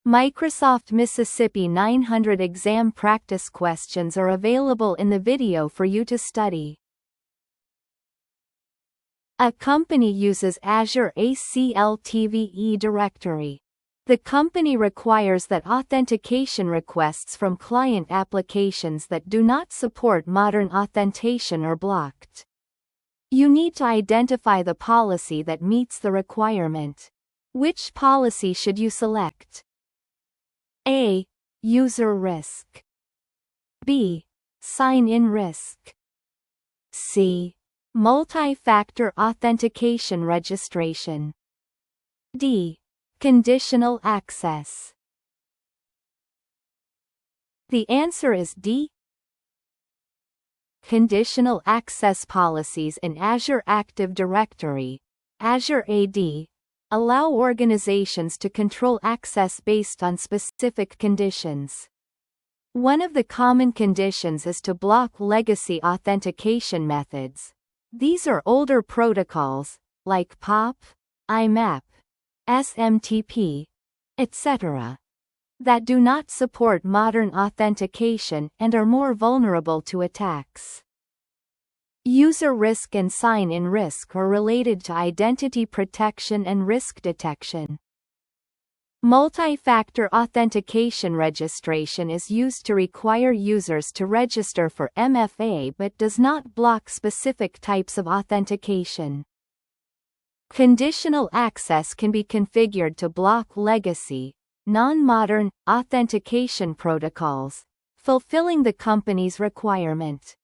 Microsoft Mississippi 900 exam practice questions are available in the video for you to study. A company uses Azure ACLTVE directory. The company requires that authentication requests from client applications that do not support modern authentication are blocked. You need to identify the policy that meets the requirement. Which policy should you select? A. User risk. B. Sign-in risk. C. Multi-factor authentication registration. D. Conditional access. The answer is D. Conditional access policies in Azure Active Directory, Azure AD, allow organizations to control access based on specific conditions. One of the common conditions is to block legacy authentication methods. These are older protocols, like POP, IMAP, SMTP, etc., that do not support modern authentication and are more vulnerable to attacks. User risk and sign-in risk are related to identity protection and risk detection. Multi-factor authentication registration is used to require users to register for MFA but does not block specific types of authentication. Conditional access can be configured to block legacy, non-modern authentication protocols, fulfilling the company's requirement.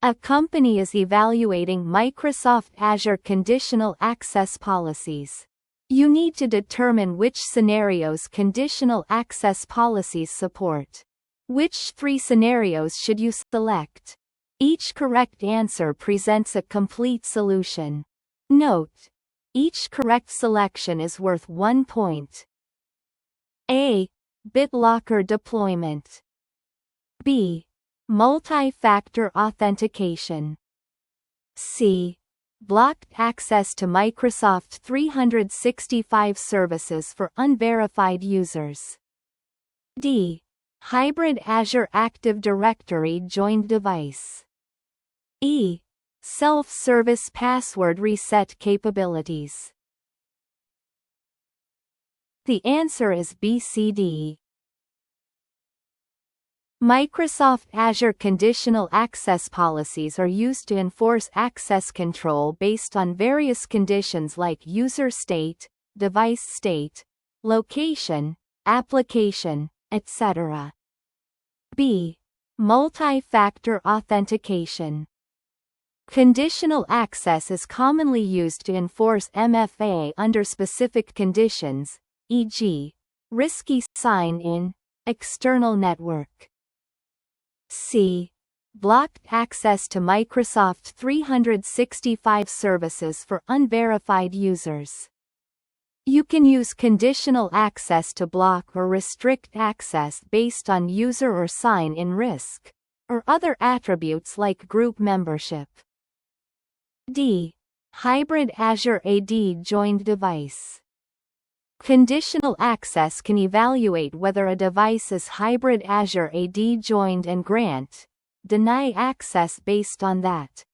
A company is evaluating Microsoft Azure conditional access policies. You need to determine which scenarios conditional access policies support. Which 3 scenarios should you select? Each correct answer presents a complete solution. Note: each correct selection is worth 1 point. A. BitLocker deployment. B. Multi-factor authentication. C. Blocked access to Microsoft 365 services for unverified users. D. Hybrid Azure Active Directory joined device. E. Self-service password reset capabilities. The answer is BCD. Microsoft Azure conditional access policies are used to enforce access control based on various conditions like user state, device state, location, application, etc. B. Multi-factor authentication. Conditional access is commonly used to enforce MFA under specific conditions, e.g., risky sign-in, external network. C. Blocked access to Microsoft 365 services for unverified users. You can use conditional access to block or restrict access based on user or sign-in risk, or other attributes like group membership. D. Hybrid Azure AD joined device. Conditional access can evaluate whether a device is hybrid Azure AD joined and grant, deny access based on that.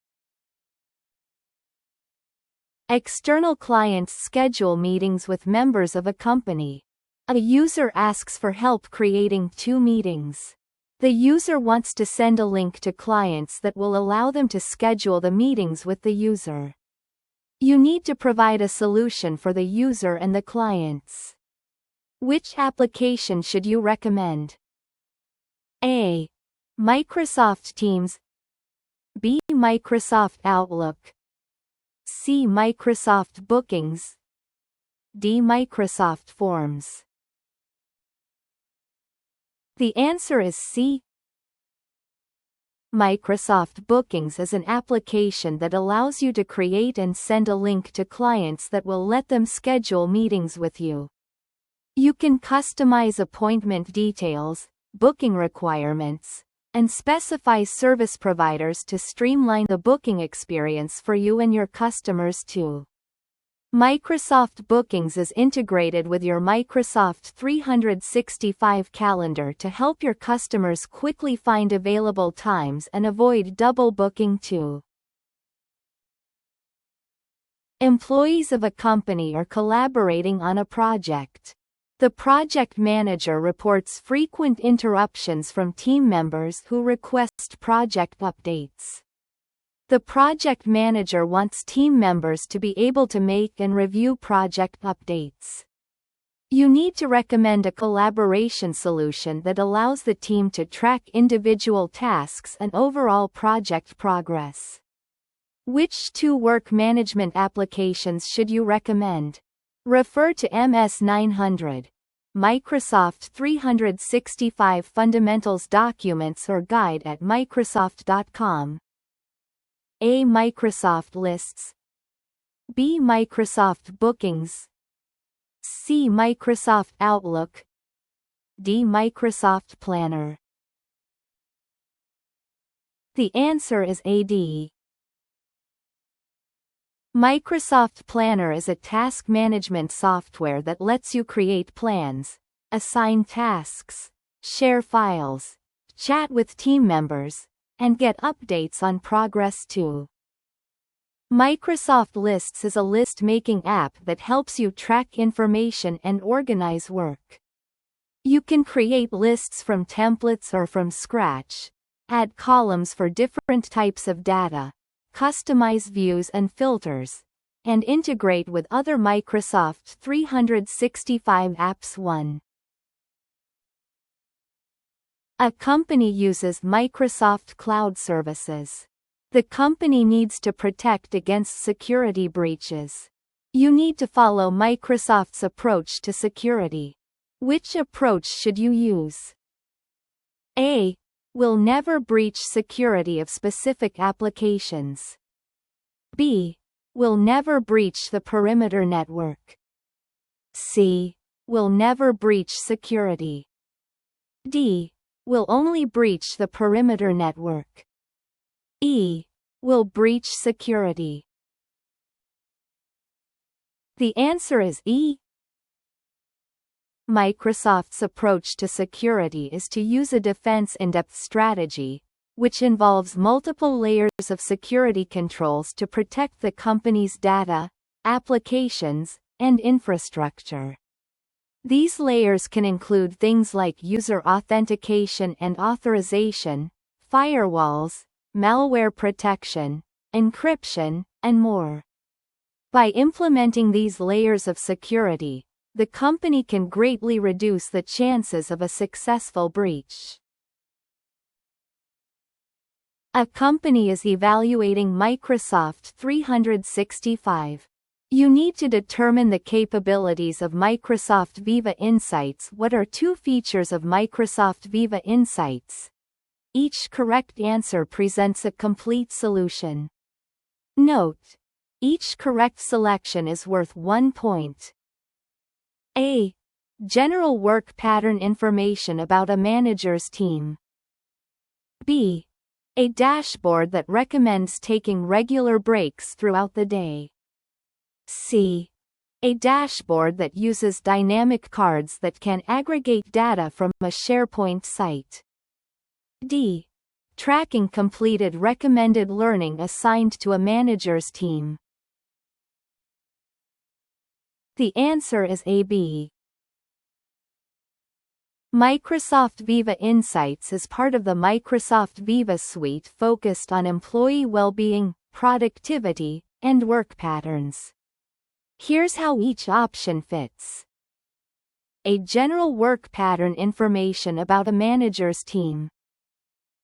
External clients schedule meetings with members of a company. A user asks for help creating 2 meetings. The user wants to send a link to clients that will allow them to schedule the meetings with the user. You need to provide a solution for the user and the clients. Which application should you recommend? A. Microsoft Teams. B. Microsoft Outlook. C. Microsoft Bookings. D. Microsoft Forms. The answer is C. Microsoft Bookings is an application that allows you to create and send a link to clients that will let them schedule meetings with you. You can customize appointment details, booking requirements, and specify service providers to streamline the booking experience for you and your customers too. Microsoft Bookings is integrated with your Microsoft 365 calendar to help your customers quickly find available times and avoid double booking too. Employees of a company are collaborating on a project. The project manager reports frequent interruptions from team members who request project updates. The project manager wants team members to be able to make and review project updates. You need to recommend a collaboration solution that allows the team to track individual tasks and overall project progress. Which two work management applications should you recommend? Refer to MS-900, Microsoft 365 Fundamentals documents or guide at Microsoft.com. A. Microsoft Lists. B. Microsoft Bookings. C. Microsoft Outlook. D. Microsoft Planner. The answer is A. D. Microsoft Planner is a task management software that lets you create plans, assign tasks, share files, chat with team members, and get updates on progress too. Microsoft Lists is a list-making app that helps you track information and organize work. You can create lists from templates or from scratch, add columns for different types of data, customize views and filters, and integrate with other Microsoft 365 apps. 1. A company uses Microsoft Cloud Services. The company needs to protect against security breaches. You need to follow Microsoft's approach to security. Which approach should you use? A. Will never breach security of specific applications. B. Will never breach the perimeter network. C. Will never breach security. D. Will only breach the perimeter network. E. Will breach security. The answer is E. Microsoft's approach to security is to use a defense-in-depth strategy, which involves multiple layers of security controls to protect the company's data, applications, and infrastructure. These layers can include things like user authentication and authorization, firewalls, malware protection, encryption, and more. By implementing these layers of security, the company can greatly reduce the chances of a successful breach. A company is evaluating Microsoft 365. You need to determine the capabilities of Microsoft Viva Insights. What are two features of Microsoft Viva Insights? Each correct answer presents a complete solution. Note: each correct selection is worth 1 point. A. General work pattern information about a manager's team. B. A dashboard that recommends taking regular breaks throughout the day. C. A dashboard that uses dynamic cards that can aggregate data from a SharePoint site. D. Tracking completed recommended learning assigned to a manager's team. The answer is A. B. Microsoft Viva Insights is part of the Microsoft Viva suite focused on employee well-being, productivity, and work patterns. Here's how each option fits. A general work pattern information about a manager's team.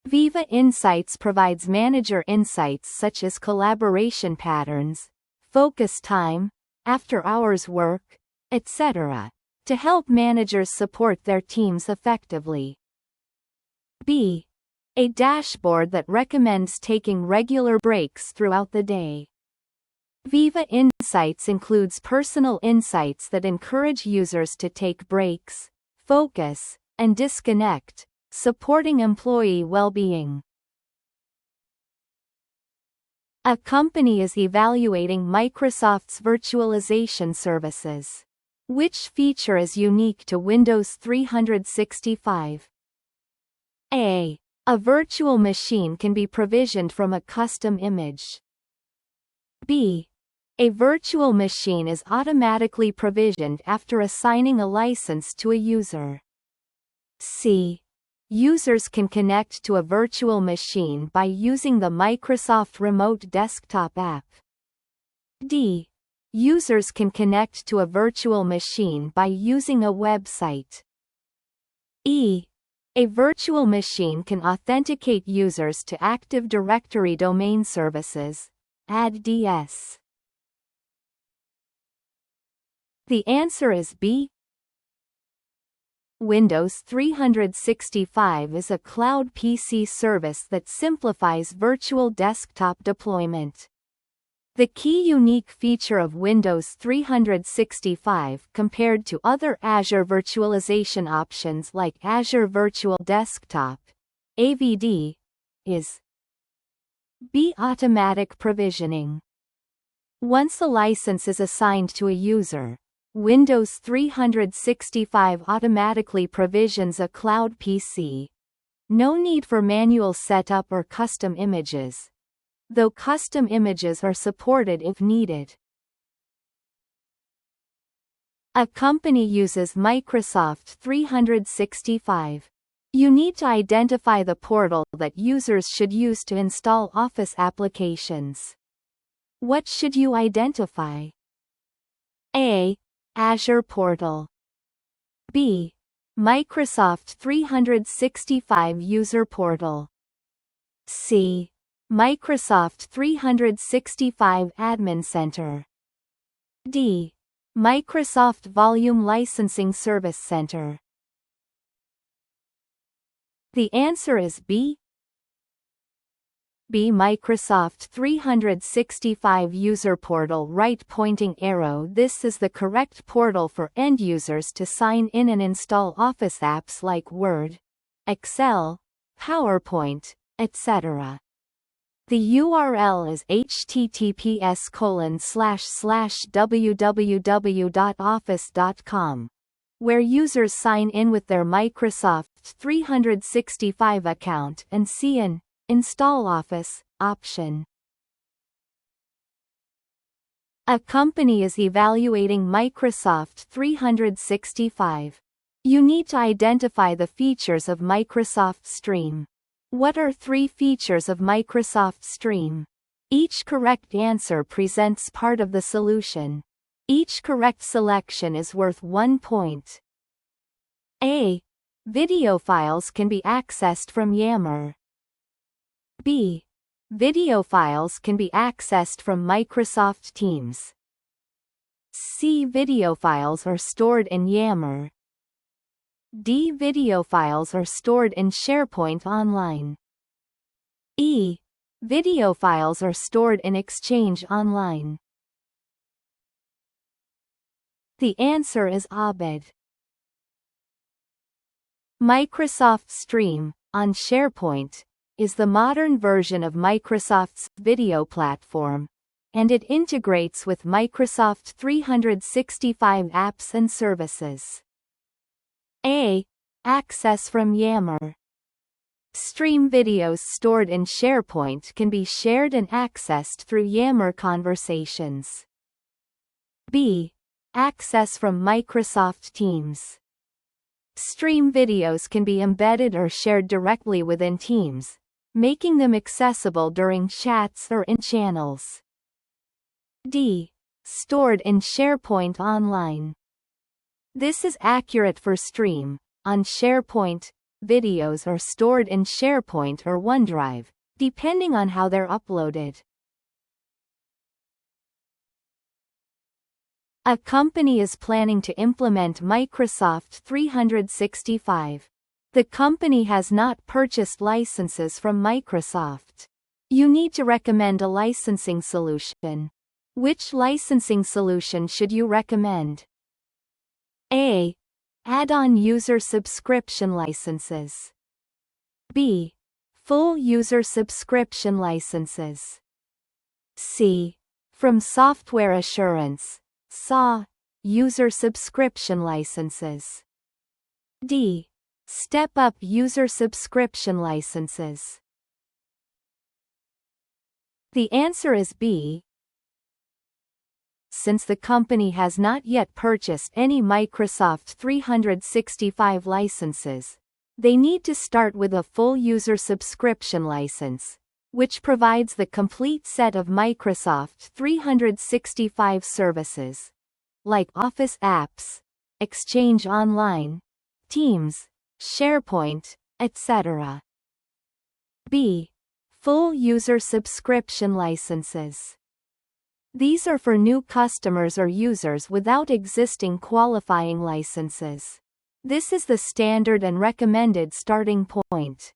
Viva Insights provides manager insights such as collaboration patterns, focus time, after-hours work, etc., to help managers support their teams effectively. B. A dashboard that recommends taking regular breaks throughout the day. Viva Insights includes personal insights that encourage users to take breaks, focus, and disconnect, supporting employee well-being. A company is evaluating Microsoft's virtualization services. Which feature is unique to Windows 365? A. A virtual machine can be provisioned from a custom image. B. A virtual machine is automatically provisioned after assigning a license to a user. C. Users can connect to a virtual machine by using the Microsoft Remote Desktop app. D. Users can connect to a virtual machine by using a website. E. A virtual machine can authenticate users to Active Directory domain services, ADDS. The answer is B. Windows 365 is a cloud PC service that simplifies virtual desktop deployment. The key unique feature of Windows 365 compared to other Azure virtualization options like Azure Virtual Desktop, AVD, is B. Automatic provisioning. Once a license is assigned to a user, Windows 365 automatically provisions a cloud PC. No need for manual setup or custom images, though custom images are supported if needed. A company uses Microsoft 365. You need to identify the portal that users should use to install Office applications. What should you identify? A. Azure Portal. B. Microsoft 365 User Portal. C. Microsoft 365 Admin Center. D. Microsoft Volume Licensing Service Center. The answer is B. B. Microsoft 365 User Portal. Right pointing arrow. This is the correct portal for end users to sign in and install Office apps like Word, Excel, PowerPoint, etc. The URL is https://www.office.com, where users sign in with their Microsoft 365 account and see an Install Office option. A company is evaluating Microsoft 365. You need to identify the features of Microsoft Stream. What are 3 features of Microsoft Stream? Each correct answer presents part of the solution. Each correct selection is worth 1 point. A. Video files can be accessed from Yammer. B. Video files can be accessed from Microsoft Teams. C. Video files are stored in Yammer. D. Video files are stored in SharePoint Online. E. Video files are stored in Exchange Online. The answer is Abed. Microsoft Stream, on SharePoint, is the modern version of Microsoft's video platform, and it integrates with Microsoft 365 apps and services. A. Access from Yammer. Stream videos stored in SharePoint can be shared and accessed through Yammer conversations. B. Access from Microsoft Teams. Stream videos can be embedded or shared directly within Teams, making them accessible during chats or in channels. D. Stored in SharePoint Online. This is accurate for Stream. On SharePoint, videos are stored in SharePoint or OneDrive, depending on how they're uploaded. A company is planning to implement Microsoft 365. The company has not purchased licenses from Microsoft. You need to recommend a licensing solution. Which licensing solution should you recommend? A. Add-on user subscription licenses. B. Full user subscription licenses. C. From software assurance, SAW, user subscription licenses. D. Step-up user subscription licenses. The answer is B. Since the company has not yet purchased any Microsoft 365 licenses, they need to start with a full user subscription license, which provides the complete set of Microsoft 365 services, like Office apps, Exchange Online, Teams, SharePoint, etc. B. Full user subscription licenses. These are for new customers or users without existing qualifying licenses. This is the standard and recommended starting point.